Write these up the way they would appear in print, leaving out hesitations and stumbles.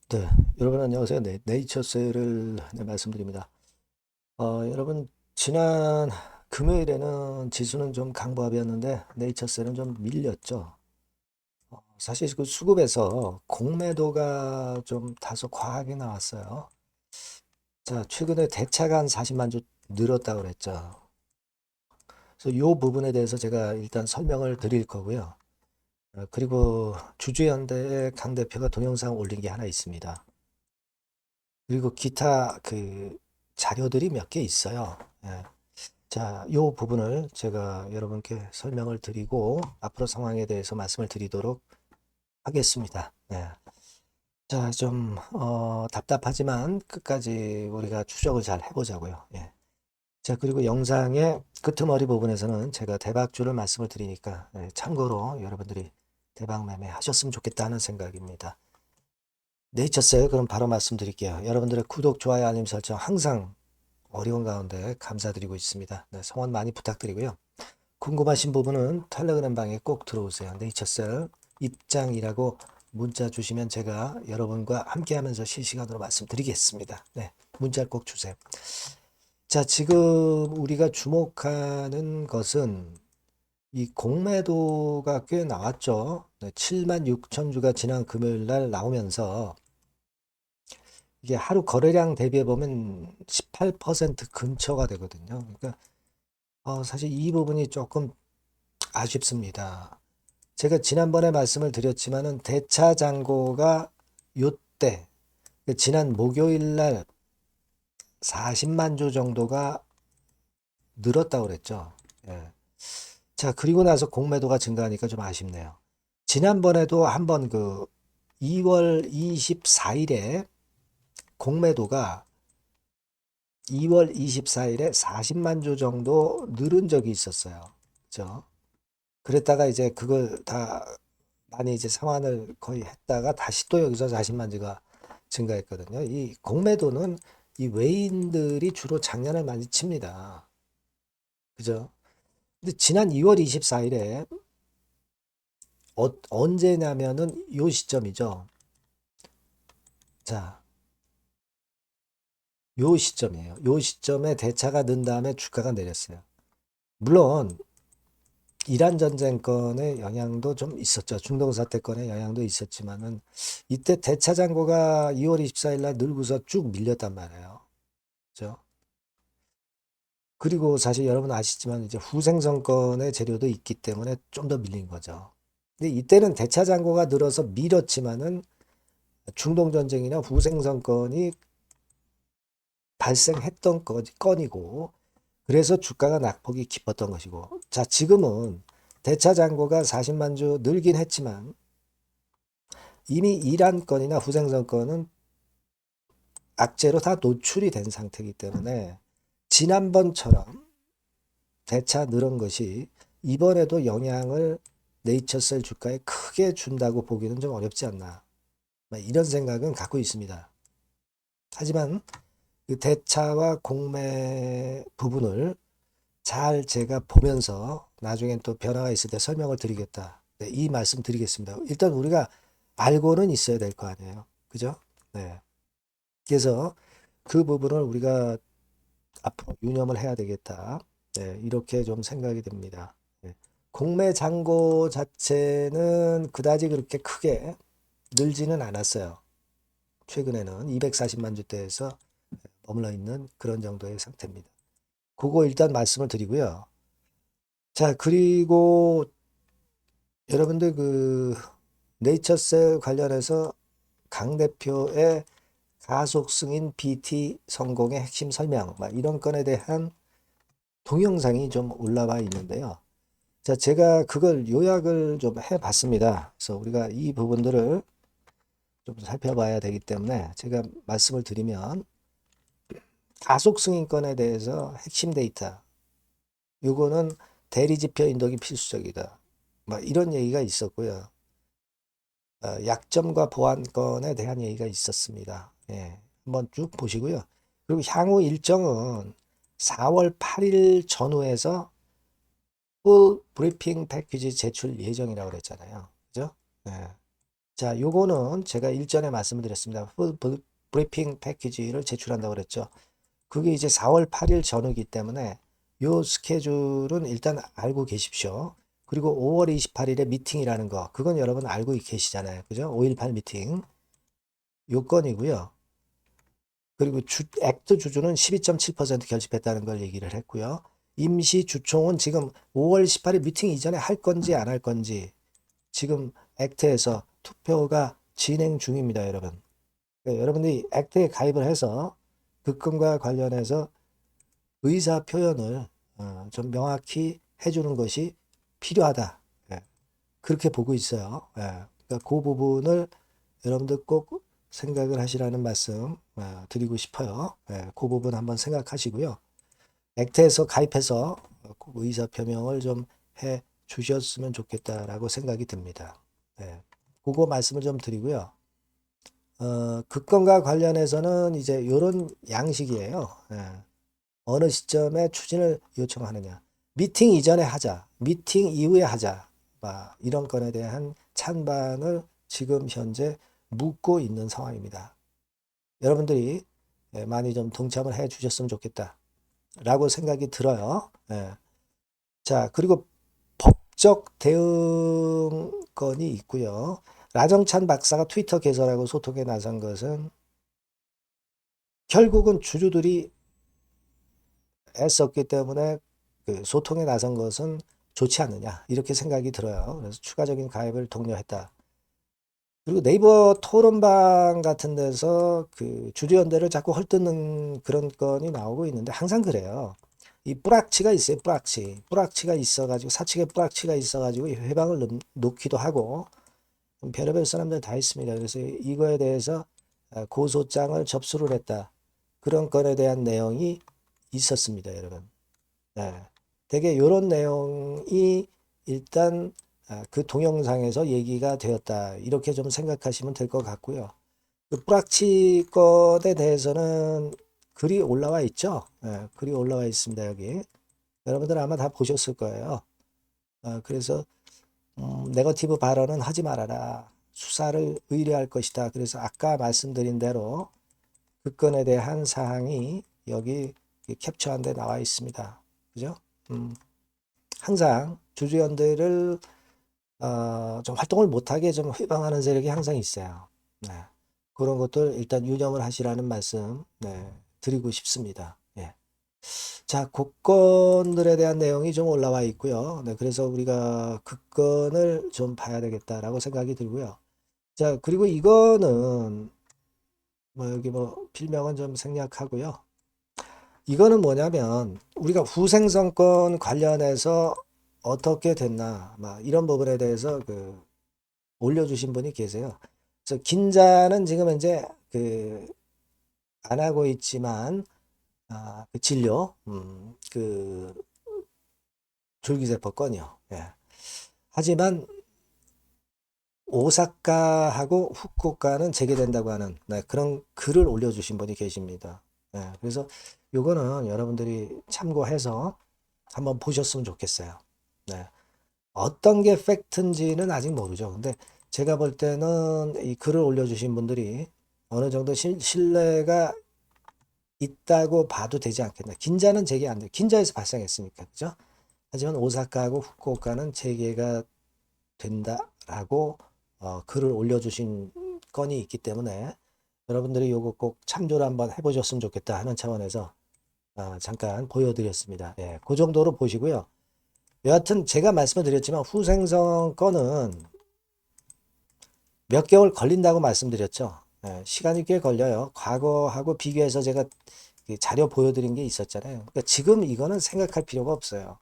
네, 여러분 안녕하세요. 네이처셀을 말씀드립니다. 여러분 지난 금요일에는 지수는 좀 강보합이었는데 네이처셀은 좀 밀렸죠. 사실 그 수급에서 공매도가 좀 다소 과하게 나왔어요. 자, 최근에 대차가 한 40만 주 늘었다고 그랬죠. 그래서 이 부분에 대해서 제가 일단 설명을 드릴 거고요. 그리고 주주연대의 강 대표가 동영상 올린 게 하나 있습니다. 그리고 기타 그 자료들이 몇 개 있어요. 예. 자, 요 부분을 제가 여러분께 설명을 드리고 앞으로 상황에 대해서 말씀을 드리도록 하겠습니다. 네. 자, 좀 답답하지만 끝까지 우리가 추적을 잘 해보자고요. 예. 자, 그리고 영상의 끄트머리 부분에서는 제가 대박주를 말씀을 드리니까 참고로 여러분들이 대박 매매 하셨으면 좋겠다는 생각입니다. 네이처셀 그럼 바로 말씀드릴게요. 여러분들의 구독, 좋아요, 알림 설정 항상 어려운 가운데 감사드리고 있습니다. 네, 성원 많이 부탁드리고요. 궁금하신 부분은 텔레그램 방에 꼭 들어오세요. 네이처셀 입장이라고 문자 주시면 제가 여러분과 함께하면서 실시간으로 말씀드리겠습니다. 네, 문자 꼭 주세요. 자, 지금 우리가 주목하는 것은 이 공매도가 꽤 나왔죠. 네, 7만 6천 주가 지난 금요일 날 나오면서 이게 하루 거래량 대비해 보면 18% 근처가 되거든요. 그러니까 사실 이 부분이 조금 아쉽습니다. 제가 지난번에 말씀을 드렸지만은 대차 잔고가 요때 지난 목요일 날 40만 주 정도가 늘었다고 그랬죠. 예. 자, 그리고 나서 공매도가 증가하니까 좀 아쉽네요. 지난번에도 한번 그 2월 24일에 공매도가 2월 24일에 40만 주 정도 늘은 적이 있었어요. 그죠? 그랬다가 이제 그걸 다 많이 이제 상환을 거의 했다가 다시 또 여기서 40만 주가 증가했거든요. 이 공매도는 이 외인들이 주로 장난을 많이 칩니다. 그죠? 근데 지난 2월 24일에 언제냐면은 요 시점이죠. 자, 요 시점이에요. 요 시점에 대차가 는 다음에 주가가 내렸어요. 물론 이란 전쟁권의 영향도 좀 있었죠. 중동 사태권의 영향도 있었지만은 이때 대차 잔고가 2월 24일 날 늘고서 쭉 밀렸단 말이에요. 그죠? 그리고 사실 여러분 아시지만 이제 후생성권의 재료도 있기 때문에 좀 더 밀린 거죠. 근데 이때는 대차 잔고가 늘어서 밀었지만은 중동 전쟁이나 후생성권이 발생했던 건이고 그래서 주가가 낙폭이 깊었던 것이고 자 지금은 대차 잔고가 40만 주 늘긴 했지만 이미 이란 건이나 후생선 건은 악재로 다 노출이 된 상태이기 때문에 지난번처럼 대차 늘은 것이 이번에도 영향을 네이처셀 주가에 크게 준다고 보기는 좀 어렵지 않나 이런 생각은 갖고 있습니다. 하지만 그 대차와 공매 부분을 잘 제가 보면서 나중엔 또 변화가 있을 때 설명을 드리겠다. 네, 이 말씀 드리겠습니다. 일단 우리가 알고는 있어야 될 거 아니에요. 그죠? 네. 그래서 그 부분을 우리가 앞으로 유념을 해야 되겠다. 네, 이렇게 좀 생각이 듭니다. 네. 공매 잔고 자체는 그다지 그렇게 크게 늘지는 않았어요. 최근에는 240만 주대에서 머물러 있는 그런 정도의 상태입니다. 그거 일단 말씀을 드리고요. 자, 그리고 여러분들 그 네이처셀 관련해서 강 대표의 가속 승인 BT 성공의 핵심 설명, 막 이런 건에 대한 동영상이 좀 올라와 있는데요. 자, 제가 그걸 요약을 좀 해봤습니다. 그래서 우리가 이 부분들을 좀 살펴봐야 되기 때문에 제가 말씀을 드리면 가속 승인권에 대해서 핵심 데이터, 요거는 대리지표 인덕이 필수적이다. 막 이런 얘기가 있었고요. 약점과 보완권에 대한 얘기가 있었습니다. 예, 한번 쭉 보시고요. 그리고 향후 일정은 4월 8일 전후에서 풀 브리핑 패키지 제출 예정이라고 그랬잖아요. 그죠? 예. 자, 요거는 제가 일전에 말씀을 드렸습니다. 브리핑 패키지를 제출한다고 그랬죠. 그게 이제 4월 8일 전후기 때문에 요 스케줄은 일단 알고 계십시오. 그리고 5월 28일에 미팅이라는 거, 그건 여러분 알고 계시잖아요. 그죠? 5.18 미팅 요건이고요. 그리고 액트 주주는 12.7% 결집했다는 걸 얘기를 했고요. 임시 주총은 지금 5월 18일 미팅 이전에 할 건지 안 할 건지 지금 액트에서 투표가 진행 중입니다, 여러분. 그러니까 여러분들이 액트에 가입을 해서 급금과 관련해서 의사 표현을 좀 명확히 해주는 것이 필요하다. 예, 그렇게 보고 있어요. 예, 그러니까 그 부분을 여러분들 꼭 생각을 하시라는 말씀 드리고 싶어요. 예, 그 부분 한번 생각하시고요. 액트에서 가입해서 꼭 의사 표명을 좀 해 주셨으면 좋겠다라고 생각이 듭니다. 예, 그거 말씀을 좀 드리고요. 급건과 관련해서는 이제 이런 양식이에요. 예. 어느 시점에 추진을 요청하느냐. 미팅 이전에 하자. 미팅 이후에 하자. 이런 건에 대한 찬반을 지금 현재 묻고 있는 상황입니다. 여러분들이 많이 좀 동참을 해 주셨으면 좋겠다. 라고 생각이 들어요. 예. 자, 그리고 법적 대응건이 있고요. 라정찬 박사가 트위터 개설하고 소통에 나선 것은 결국은 주주들이 애썼기 때문에 그 소통에 나선 것은 좋지 않느냐 이렇게 생각이 들어요. 그래서 추가적인 가입을 독려했다. 그리고 네이버 토론방 같은 데서 그 주주연대를 자꾸 헐뜯는 그런 건이 나오고 있는데 항상 그래요. 이 뿌락치가 있어요. 뿌락치가 있어가지고 사측에 뿌락치가 있어가지고 회방을 놓기도 하고 별의별 사람들 다 있습니다. 그래서 이거에 대해서 고소장을 접수를 했다. 그런 건에 대한 내용이 있었습니다, 여러분. 네. 되게 이런 내용이 일단 그 동영상에서 얘기가 되었다. 이렇게 좀 생각하시면 될 것 같고요. 그 뿌락치 건에 대해서는 글이 올라와 있죠. 글이 올라와 있습니다, 여기. 여러분들 아마 다 보셨을 거예요. 그래서 네거티브 발언은 하지 말아라. 수사를 의뢰할 것이다. 그래서 아까 말씀드린 대로 그 건에 대한 사항이 여기 캡처한 데 나와 있습니다. 그죠? 항상 주주연대를 좀 활동을 못하게 좀 회방하는 세력이 항상 있어요. 네. 그런 것들 일단 유념을 하시라는 말씀 드리고 싶습니다. 예. 자, 국건들에 대한 내용이 좀 올라와 있고요. 네, 그래서 우리가 그 건을 좀 봐야 되겠다라고 생각이 들고요. 자, 그리고 이거는 뭐 여기 뭐 필명은 좀 생략하고요. 이거는 뭐냐면 우리가 후생성권 관련해서 어떻게 됐나 막 이런 부분에 대해서 그 올려주신 분이 계세요. 그래서 긴자는 지금 현재 그 안 하고 있지만 그 진료 그 줄기세포 건이요. 예. 하지만 오사카하고 후쿠오카는 재개된다고 하는 그런 글을 올려주신 분이 계십니다. 예. 그래서 요거는 여러분들이 참고해서 한번 보셨으면 좋겠어요. 네. 어떤 게 팩트인지는 아직 모르죠. 근데 제가 볼 때는 이 글을 올려주신 분들이 어느 정도 신뢰가 있다고 봐도 되지 않겠나. 긴자는 재개 안 돼. 긴자에서 발생했으니까. 그죠? 하지만 오사카하고 후쿠오카는 재개가 된다라고 글을 올려주신 건이 있기 때문에 여러분들이 요거 꼭 참조를 한번 해보셨으면 좋겠다 하는 차원에서 잠깐 보여드렸습니다. 예, 그 정도로 보시고요. 여하튼 제가 말씀을 드렸지만 후생성 건은 몇 개월 걸린다고 말씀드렸죠. 예, 시간이 꽤 걸려요. 과거하고 비교해서 제가 자료 보여드린 게 있었잖아요. 그러니까 지금 이거는 생각할 필요가 없어요.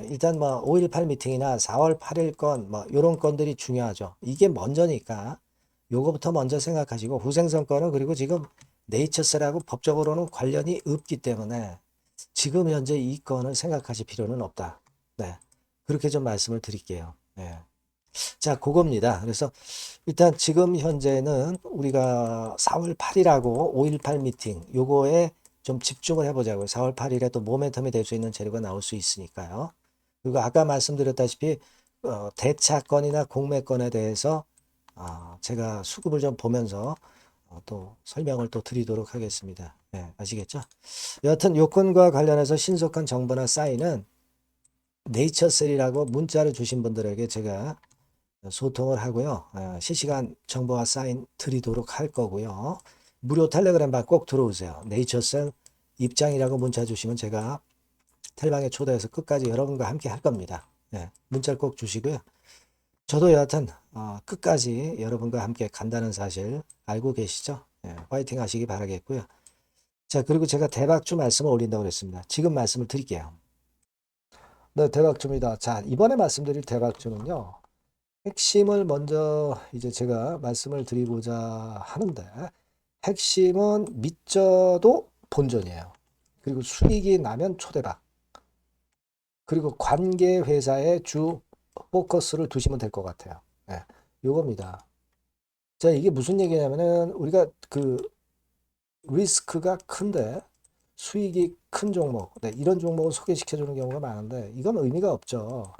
일단 뭐 5.18 미팅이나 4월 8일 건 뭐 이런 건들이 중요하죠. 이게 먼저니까 요거부터 먼저 생각하시고 후생성 건은 그리고 지금 네이처셀하고 법적으로는 관련이 없기 때문에 지금 현재 이 건을 생각하실 필요는 없다. 네. 그렇게 좀 말씀을 드릴게요. 네. 자, 그겁니다. 그래서 일단 지금 현재는 우리가 4월 8일하고 5.18 미팅 요거에 좀 집중을 해보자고요. 4월 8일에 또 모멘텀이 될 수 있는 재료가 나올 수 있으니까요. 그리고 아까 말씀드렸다시피 대차건이나 공매건에 대해서 제가 수급을 좀 보면서 또 설명을 또 드리도록 하겠습니다. 네, 아시겠죠? 여하튼 요건과 관련해서 신속한 정보나 사인은 네이처셀이라고 문자를 주신 분들에게 제가 소통을 하고요. 실시간 정보와 사인 드리도록 할 거고요. 무료 텔레그램방 꼭 들어오세요. 네이처셀 입장이라고 문자 주시면 제가 텔방에 초대해서 끝까지 여러분과 함께 할 겁니다. 문자를 꼭 주시고요. 저도 여하튼 끝까지 여러분과 함께 간다는 사실 알고 계시죠? 화이팅 하시기 바라겠고요. 자, 그리고 제가 대박주 말씀을 올린다고 그랬습니다. 지금 말씀을 드릴게요. 네, 대박주입니다. 자, 이번에 말씀드릴 대박주는요. 핵심을 먼저 이제 제가 말씀을 드리고자 하는데 핵심은 믿져도 본전이에요. 그리고 수익이 나면 초대박. 그리고 관계 회사의 주 포커스를 두시면 될 것 같아요. 요겁니다. 자, 이게 무슨 얘기냐면은 우리가 그 리스크가 큰데 수익이 큰 종목, 이런 종목을 소개시켜 주는 경우가 많은데 이건 의미가 없죠.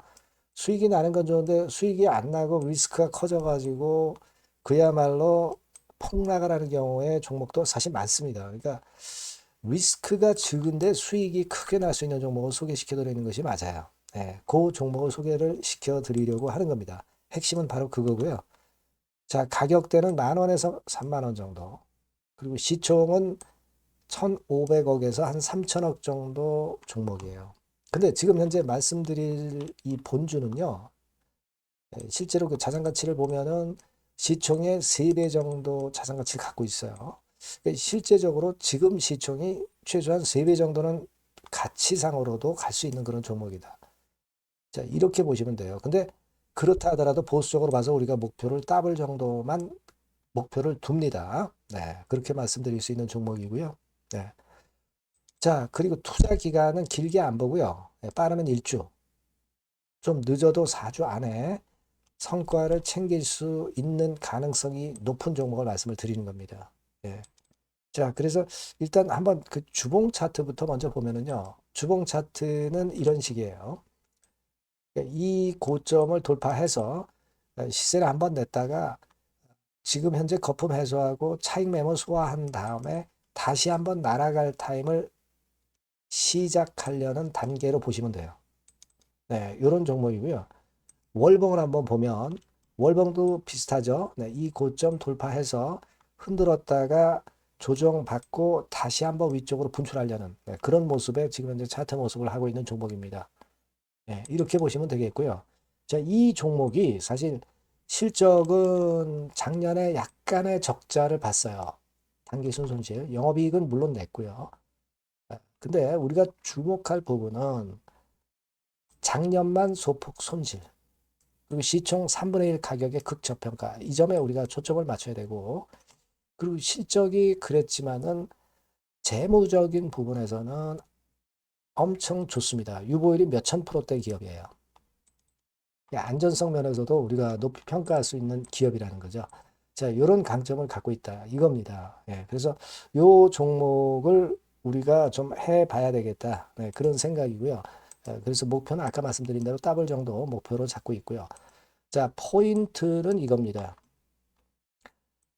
수익이 나는 건 좋은데 수익이 안 나고 리스크가 커져가지고 그야말로 폭락을 하는 경우에 종목도 사실 많습니다. 그러니까 리스크가 적은데 수익이 크게 날 수 있는 종목을 소개시켜 드리는 것이 맞아요. 그 종목을 소개를 시켜 드리려고 하는 겁니다. 핵심은 바로 그거고요. 자, 가격대는 10,000원에서 30,000원 정도. 그리고 시총은 1,500억에서 한 3,000억 정도 종목이에요. 근데 지금 현재 말씀드릴 이 본주는요, 실제로 그 자산 가치를 보면은 시총의 3배 정도 자산 가치를 갖고 있어요. 그러니까 실제적으로 지금 시총이 최소한 3배 정도는 가치상으로도 갈 수 있는 그런 종목이다. 자, 이렇게 보시면 돼요. 근데 그렇다 하더라도 보수적으로 봐서 우리가 목표를 더블 정도만 목표를 둡니다. 그렇게 말씀드릴 수 있는 종목이고요. 자, 그리고 투자 기간은 길게 안 보고요. 빠르면 1주, 좀 늦어도 4주 안에 성과를 챙길 수 있는 가능성이 높은 종목을 말씀을 드리는 겁니다. 자, 그래서 일단 한번 그 주봉 차트부터 먼저 보면은요. 주봉 차트는 이런 식이에요. 이 고점을 돌파해서 시세를 한번 냈다가 지금 현재 거품 해소하고 차익 매물 소화한 다음에 다시 한번 날아갈 타임을 시작하려는 단계로 보시면 돼요. 이런 종목이고요. 월봉을 한번 보면 월봉도 비슷하죠. 이 고점 돌파해서 흔들었다가 조정받고 다시 한번 위쪽으로 분출하려는 그런 모습에 지금 현재 차트 모습을 하고 있는 종목입니다. 이렇게 보시면 되겠고요. 자, 이 종목이 사실 실적은 작년에 약간의 적자를 봤어요. 단기순 손실. 영업이익은 물론 냈고요. 근데 우리가 주목할 부분은 작년만 소폭 손실. 그리고 시총 3분의 1 가격의 극저평가. 이 점에 우리가 초점을 맞춰야 되고, 그리고 실적이 그랬지만은 재무적인 부분에서는 엄청 좋습니다. 유보율이 몇천 프로대 기업이에요. 안전성 면에서도 우리가 높이 평가할 수 있는 기업이라는 거죠. 자, 이런 강점을 갖고 있다. 이겁니다. 그래서 이 종목을 우리가 좀 해봐야 되겠다. 그런 생각이고요. 그래서 목표는 아까 말씀드린 대로 더블 정도 목표로 잡고 있고요. 자, 포인트는 이겁니다.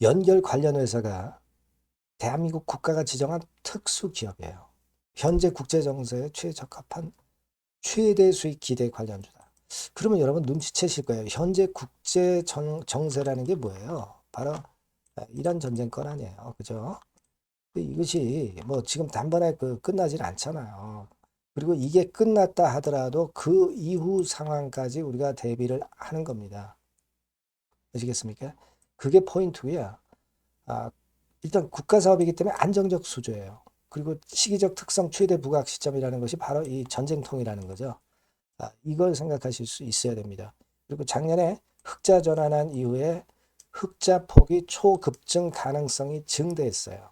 연결 관련 회사가 대한민국 국가가 지정한 특수 기업이에요. 현재 국제 정세에 최적합한 최대 수익 기대 관련주다. 그러면 여러분 눈치채실 거예요. 현재 국제 정세라는 게 뭐예요? 바로 이란 전쟁권 아니에요. 그죠? 이것이 뭐 지금 단번에 끝나질 않잖아요. 그리고 이게 끝났다 하더라도 그 이후 상황까지 우리가 대비를 하는 겁니다. 아시겠습니까? 그게 포인트고요. 일단 국가 사업이기 때문에 안정적 수주예요. 그리고 시기적 특성 최대 부각 시점이라는 것이 바로 이 전쟁통이라는 거죠. 이걸 생각하실 수 있어야 됩니다. 그리고 작년에 흑자 전환한 이후에 흑자 폭이 초급증 가능성이 증대했어요.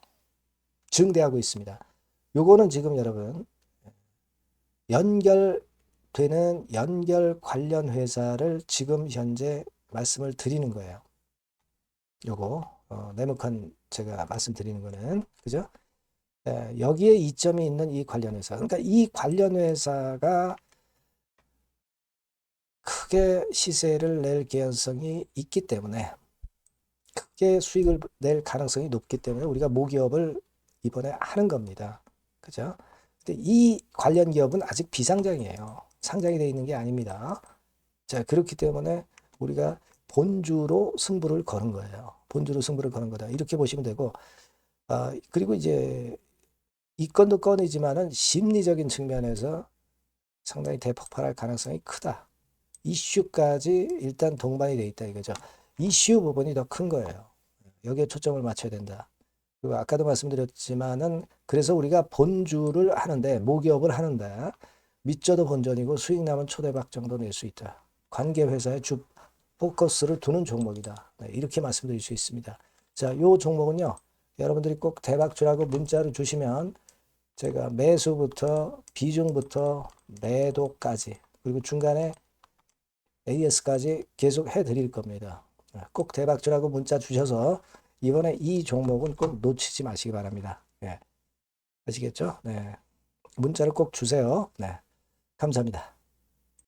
증대하고 있습니다. 요거는 지금 여러분 연결되는 연결 관련 회사를 지금 현재 말씀을 드리는 거예요. 요거 네모칸 제가 말씀드리는 거는 그죠? 여기에 이점이 있는 이 관련 회사. 그러니까 이 관련 회사가 크게 시세를 낼 개연성이 있기 때문에 높게 수익을 낼 가능성이 높기 때문에 우리가 모기업을 이번에 하는 겁니다. 그죠? 근데 이 관련 기업은 아직 비상장이에요. 상장이 되어 있는 게 아닙니다. 자, 그렇기 때문에 우리가 본주로 승부를 거는 거예요. 본주로 승부를 거는 거다. 이렇게 보시면 되고, 그리고 이제 이 건도 건이지만은 심리적인 측면에서 상당히 대폭발할 가능성이 크다. 이슈까지 일단 동반이 돼 있다 이거죠. 이슈 부분이 더 큰 거예요. 여기에 초점을 맞춰야 된다. 그리고 아까도 말씀드렸지만은 그래서 우리가 본주를 하는데 모기업을 하는데 밑져도 본전이고 수익 나면 초대박 정도 낼 수 있다. 관계 회사에 주 포커스를 두는 종목이다. 네, 이렇게 말씀드릴 수 있습니다. 자, 요 종목은요. 여러분들이 꼭 대박주라고 문자를 주시면 제가 매수부터 비중부터 매도까지 그리고 중간에 AS까지 계속 해드릴 겁니다. 꼭 대박주라고 문자 주셔서 이번에 이 종목은 꼭 놓치지 마시기 바랍니다. 네. 아시겠죠? 네. 문자를 꼭 주세요. 네. 감사합니다.